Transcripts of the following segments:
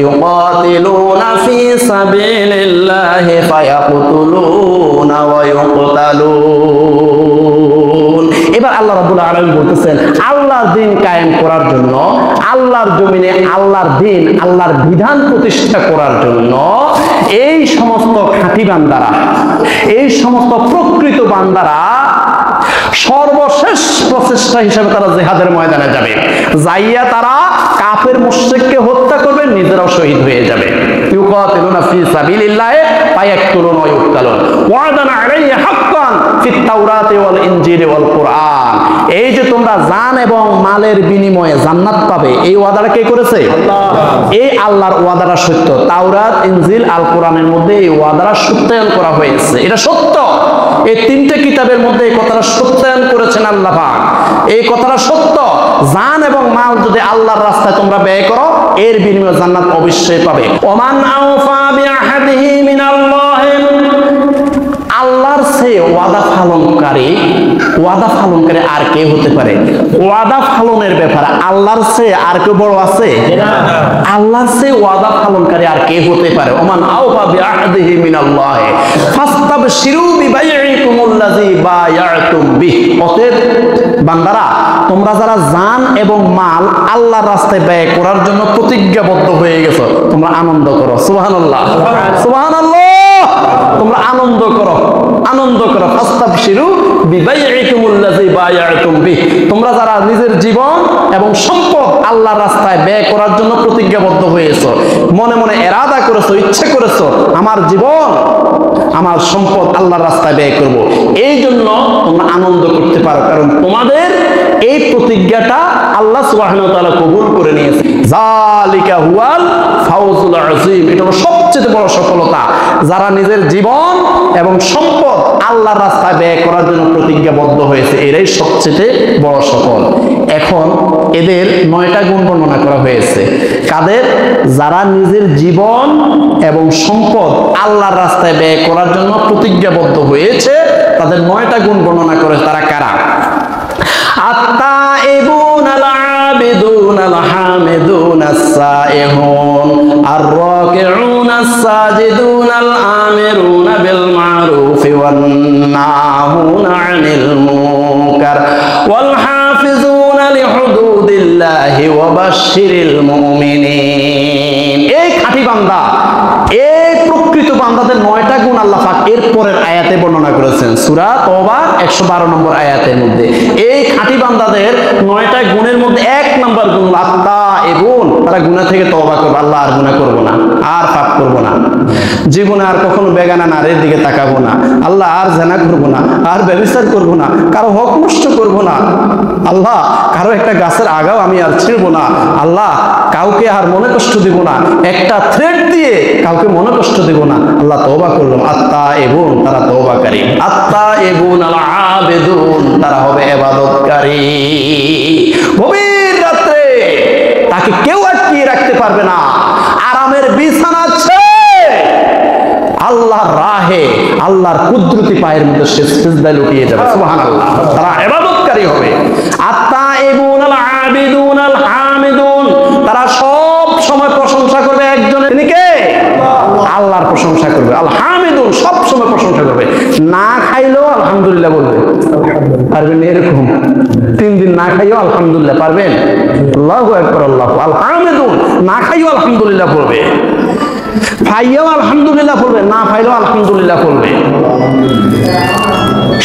ইউকাতিলুনা ফি সাবিলিল্লাহি ফায়াকতুলুনা ওয়া ইউকতালুন। এবার আল্লাহ রাব্বুল আলামিন বলতেছেন আল্লাহর দ্বীন কায়েম করার জন্য, আল্লাহর জমিনে আল্লাহর দ্বীন, আল্লাহর বিধান প্রতিষ্ঠা করার জন্য এই সমস্ত খাঁটি বান্দারা, এই সমস্ত প্রকৃত বান্দারা সর্বশেষ প্রচেষ্টা হিসেবে তারা জিহাদের ময়দানে যাবে, যাইয়া তারা কাফের মুশরিককে হত্যা করবে, নিজেরাও শহীদ হয়ে যাবে। ইউকাতিলুনা ফি সাবিলিল্লাহি ফায়াকতুলুনা ওয়া ইউকতালুন ওয়াদান আলাইহি হাক্কান ফিত তাওরাতি ওয়াল ইনজিলি ওয়াল কুরআন। এই যে তোমরা জান এবং মালের বিনিময়ে জান্নাত পাবে, এই ওয়াদাটা কে করেছে? আল্লাহ। এই আল্লাহর ওয়াদাটা সত্য। তাওরাত, ইনজিল, আল কোরআনের মধ্যে এই ওয়াদাটা সত্যায়ন করা হয়েছে, এটা সত্য। এই তিনটে কিতাবের মধ্যে এই কথাটা সত্যায়ন করেছেন আল্লাহ পাক। এই কথাটা সত্য, জান এবং মাল যদি আল্লাহর রাস্তায় তোমরা ব্যয় করো, এর বিনিময়ে জান্নাত অবশ্যই পাবে। ওমান আওফা বিআহদিহি মিনাল্লাহি, আল্লাহর সে ওয়াদা পালনকারী আর কে হতে পারে? ওয়াদা পালনের ব্যাপারে আল্লাহর সে আর কেউ বড় আছে? আল্লাহর সে ওয়াদা পালনকারী আর কে হতে পারে? ওমান আওফা বিআহদিহি মিনাল্লাহি ফাস্তাবশিরু বিবাইইকুমুল্লাযী বায়াতুম বিহি। অতএব বান্দারা, তোমরা যারা জান এবং মাল আল্লাহর রাস্তায় ব্যয় করার জন্য প্রতিজ্ঞাবদ্ধ হয়ে গেছো, তোমরা আনন্দ করো। সুবহানাল্লাহ, সুবহানাল্লাহ। তোমরা আনন্দ করো, আনন্দ করো। ফাস্তাবশিরু বিবাইইকুমুল্লাযী বায়াতুম বিহি। তোমরা যারা নিজের জীবন এবং সম্পদ আল্লাহর রাস্তায় ব্যয় করার জন্য প্রতিজ্ঞাবদ্ধ হয়েছো, মনে মনে ইরাদা করেছো, ইচ্ছে করেছো, আমার জীবন, আমার সম্পদ আল্লাহর রাস্তায় ব্যয় করব, এই জন্য তোমরা আনন্দ করতে পারো, কারণ তোমাদের এই প্রতিজ্ঞাটা আল্লাহ সুবহানাহু ওয়া তাআলা কবুল করে নিয়েছে। যালিকা হুয়াল ফাউজুল আযীম। এটা হলো সবচেয়ে বড় সফলতা। যারা নিজের জীবন এবং সম্পদ আল্লাহর রাস্তায় ব্যয় করার জন্য প্রতিজ্ঞাবদ্ধ হয়েছে, এরাই সবচেয়ে বড় সফল। এখন এদের 9টা গুণ বর্ণনা করা হয়েছে। কাদের? যারা নিজের জীবন এবং সম্পদ আল্লাহর রাস্তায় ব্যয় করার জন্য প্রতিজ্ঞাবদ্ধ হয়েছে, তাদের 9টা গুণ বর্ণনা করে। তারা কারা? আত-তাইবুন আল-আবিদুন আল-হামিদুন আস-সাইহুন আর-রাকিউন আস-সাজিদুন আল-আমিরুন বিল মা'রুফি ওয়ান-নাহুন আনিল মুনকার ওয়াল হাফিজুনা লিহুদুদিল্লাহি ওয়া বাশশিরিল মুমিনিন। এই খাঁটি বান্দা, এই প্রকৃত বান্দাদের 9টা গুণ আল্লাহ পাক এর পরের আয়াতে বর্ণনা করেছেন, সূরা তওবা 112 নম্বর আয়াতের মধ্যে। এই খাঁটি বান্দাদের 9টা গুণের মধ্যে 1 নম্বর গুণ আত-তাইবুন, তারা গুনাহ থেকে তওবা করবে। আল্লাহ আর গুনাহ করব না, আর পাপ করব না, জীবনে আর কখনো বেগানা নারীর দিকে তাকাবো না, আল্লাহ আর জিনা করব না, আর ব্যভিচার করব না, কারো হক নষ্ট করব না, আল্লাহ কারো একটা গাছের আগাও আমি আর ছিড়ব না, আল্লাহ কাউকে আর মনে কষ্ট দিব না, একটা থ্রেড দিয়ে কাউকে মনে কষ্ট দিব না। আল্লাহ তওবা করলাম। আত-তাইবুন, তারা তওবাকারী। আত-তাইবুন আল-আবিদুন, তারা হবে ইবাদতকারী। গভীর রাতে তাকে কেউ আটকিয়ে রাখতে পারবে না। আরামের বিছানা ছেড়ে আল্লাহর রাহে, আল্লাহর কুদরতি পায়ের মধ্যে সে সিজদায় লুটিয়ে যাবে। সুবহানাল্লাহ। তারা ইবাদতকারী হবে। আত-তাইবুন আল-আবিদুন আল-হামিদুন, তারা সব সময় প্রশংসা করবে একজনের। তিনি কে? আল্লাহর প্রশংসা করবে। আল-হামিদুন, সব সময় প্রশংসা করবে। না খাইলেও আলহামদুলিল্লাহ বলবে। পারবেন? এরকম 3 দিন না খাইও আলহামদুলিল্লাহ পারবেন? আল্লাহু আকবার, আল্লাহু। আল-হামিদুন, না খাইও আলহামদুলিল্লাহ বলবে, খাইও আলহামদুলিল্লাহ বলবে, না খাইলেও আলহামদুলিল্লাহ বলবে।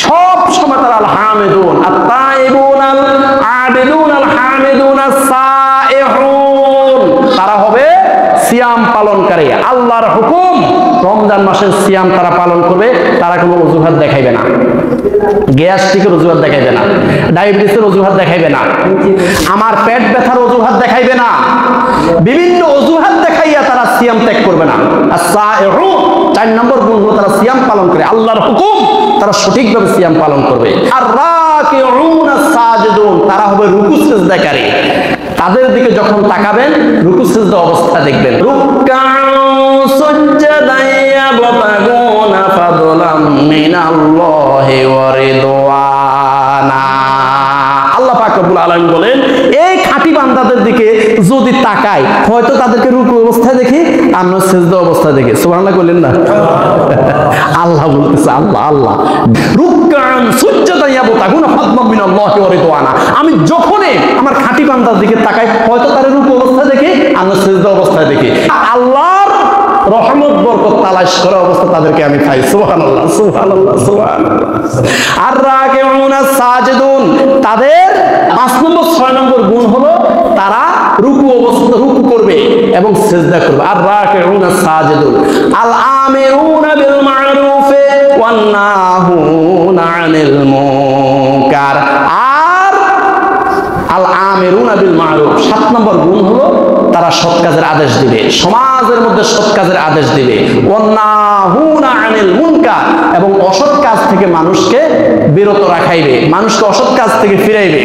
সব সময় তারা আল-হামিদুন। আত-তাইবুন আল-আবিদুন আল-হামিদুন আস-সাইহুন, তারা হবে সিয়াম পালনকারী। আল্লাহর হুকুম, রমজান মাসের সিয়াম তারা পালন করবে। তারা কোনো অজুহাত দেখাইবে না, গ্যাস্ট্রিকের অজুহাত দেখাইবে না, ডায়াবেটিসের অজুহাত দেখাইবে না, আমার পেট ব্যথার অজুহাত দেখাইবে না, বিভিন্ন অজুহাত দেখাইয়া তারা সিয়াম ত্যাগ করবে না। আস-সাইহুন, 4 নম্বর গুণ হলো তারা সিয়াম পালন করে। আল্লাহর হুকুম তারা সঠিকভাবে সিয়াম পালন করবে। আর-রাকিউন আস-সাজিদুন, তারা হবে রুকু সিজদাকারী। তাদের দিকে যখন তাকাবেন, রুকু সিজদা অবস্থা দেখবেন। রুকআউ সুজদান ইয়াবতাগুনা ফাদলাম মিনাল্লাহি ওয়া রিদওয়ানা। আল্লাহ পাক রব্বুল আলামিন বলেন, এই খাঁটি বান্দাদের দিকে যদি তাকাই, হয়তো তাদেরকে রুকু অবস্থায় দেখি, আমরা সিজদা অবস্থায় দেখি। সুবহানাল্লাহ বললেন না? আল্লাহ বলতেছে, আল্লাহ রুকআন সুজদান ইয়াবতাগুনা ফাদলাম মিনাল্লাহি ওয়া রিদওয়ানা। আমি যখনই আমার খাঁটি বান্দার দিকে তাকাই, হয়তো তার রুকু অবস্থায় দেখি, আমরা সিজদা অবস্থায় দেখি। আল্লাহর রহমত বরকত তালাশ করা অবস্থা তাদেরকে আমি পাই। সুবহানাল্লাহ সুবহানাল্লাহ সুবহানাল্লাহ। আর রাকিউনা সাজিদুন, তাদের 5 নম্বর 6 নম্বর গুণ হলো তারা রুকু অবস্থা রুকু করবে এবং সিজদা করবে। আর রাকিউনা সাজিদুন আল আমিরুনা বিল মা'রুফ ওয়ান নাহুনা আনিল মুনকার। আর আল আমিরুনা বিল মা'রুফ 7 নম্বর গুণ হলো তারা সৎ কাজের আদেশ দিবে, সমাজের মধ্যে সৎ কাজের আদেশ দিবে। ওয়ান্নাহুনা আনিল মুনকার, এবং অসৎ কাজ থেকে মানুষকে বিরত রাখাইবে, মানুষকে অসৎ কাজ থেকে ফিরাইবে।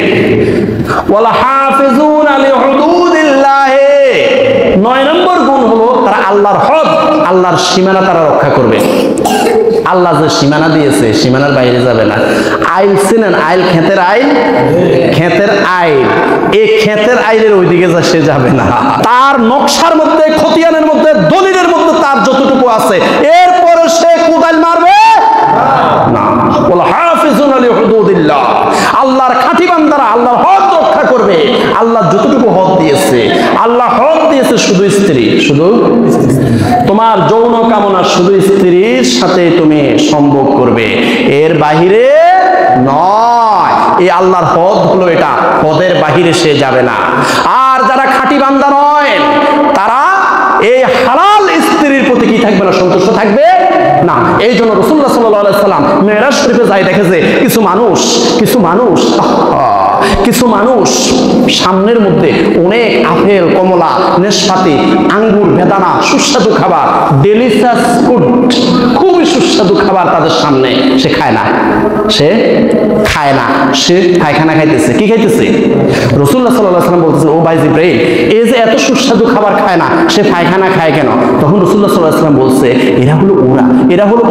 ওয়ালা হাফিজুনা লিহুদুদিল্লাহ, 9 নম্বর গুণ হলো তারা আল্লাহর হদ, আল্লাহর সীমানা তারা রক্ষা করবে। আল্লাহ যে সীমানা দিয়েছে সীমানার বাইরে যাবে না। আইল চিনেন? আইল, ক্ষেতের আইল, ক্ষেতের আইল, এই ক্ষেতের আইলের ওইদিকে যা সে যাবে না। তার নকশার মধ্যে, খতিয়ানের মধ্যে, দলিলের মধ্যে তার যতটুকু আছে, এরপরে সে কোদাল মারবে না। ওয়াল হাফিজুনা লিহুদুদিল্লাহ, আল্লাহর খাঁটি বান্দারা আল্লাহর হদ রক্ষা করবে। আল্লাহ যতটুকু হদ দিয়েছে, আল্লাহ হদ দিয়েছে শুধু স্ত্রী, শুধু তোমার যৌন কামনা শুধু স্ত্রীর সাথে তুমি সম্ভোগ করবে, এর বাহিরে নয়। এই আল্লাহর হদ হলো এটা, হদের বাহিরে সে যাবে না। আর যারা খাঁটি বান্দা নয় তারা এই হালাল স্ত্রীর প্রতি কি থাকবে না? সন্তুষ্ট থাকবে না। এই জন্য রাসূলুল্লাহ সাল্লাল্লাহু আলাইহি সাল্লাম মেরাজ শরীফে যাই দেখেছে কিছু মানুষ সামনের মধ্যে অনেক আপেল, কমলা, নেশপাতি, আঙ্গুর, বেদানা, সুস্বাদু খাবার, ডেলিশিয়াস ফুড, খুবই সুস্বাদু খাবার তাদের সামনে, সে খায় না, সে পায়খানা খাইতেছে। কি খাইতেছে? রাসূলুল্লাহ সাল্লাল্লাহু আলাইহি সাল্লাম বলতেছে, ও ভাই জিবরাইল, এই যে এত সুস্বাদু খাবার খায় না, সে পায়খানা খায় কেন? তখন রাসূলুল্লাহ সাল্লাল্লাহু আলাইহি সাল্লাম বলছে, এরা হলো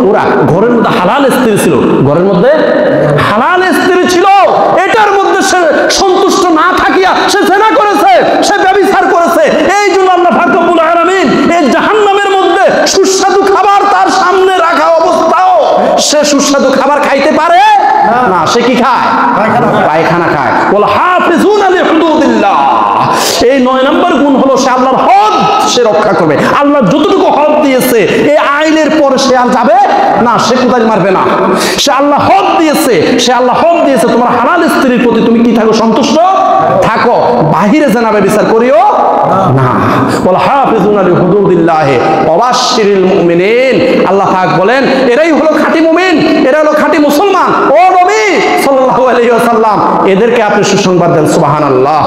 ওরা। ঘরের মধ্যে হালাল স্ত্রী ছিল, ঘরের মধ্যে হালাল স্ত্রী ছিল, এটার মধ্যে সে সন্তুষ্ট না থাকিয়া সে জিনা করেছে, সে ব্যভিচার করেছে। এই জন্য আল্লাহ পাক রব্বুল আলামিন এই জাহান্নামের মধ্যে সুস্বাদু খাবার তার সামনে রাখা অবস্থাও সে সুস্বাদু খাবার খাইতে পারে না। সে কি খায়? পায়খানা খায়। ওয়াল হাফিজুনা লিহুদুদিল্লাহ, এই 9 নম্বর গুণ হলো সে আল্লাহর হদ সে রক্ষা করবে। আল্লাহ যতটুকু হদ দিয়েছে এই আইনের পরে সে আর যাবে না, সে কোদাল মারবে না। সে আল্লাহ হদ দিয়েছে, তোমার হালাল স্ত্রীর প্রতি তুমি কি থাকো? সন্তুষ্ট থাকো, বাহিরে জানাবে বিচার করিও না। ওয়াল হাফিজুনা লিহুদুদিল্লাহ ওয়া বাশশিরিল মুমিনিন, আল্লাহ পাক বলেন এরাই হলো খাঁটি মুমিন, এরা হলো খাঁটি মুসলমান। ও নবী সাল্লাল্লাহু আলাইহি ওয়াসাল্লাম, এদেরকে আপনি সুসংবাদ দেন। সুবহানাল্লাহ।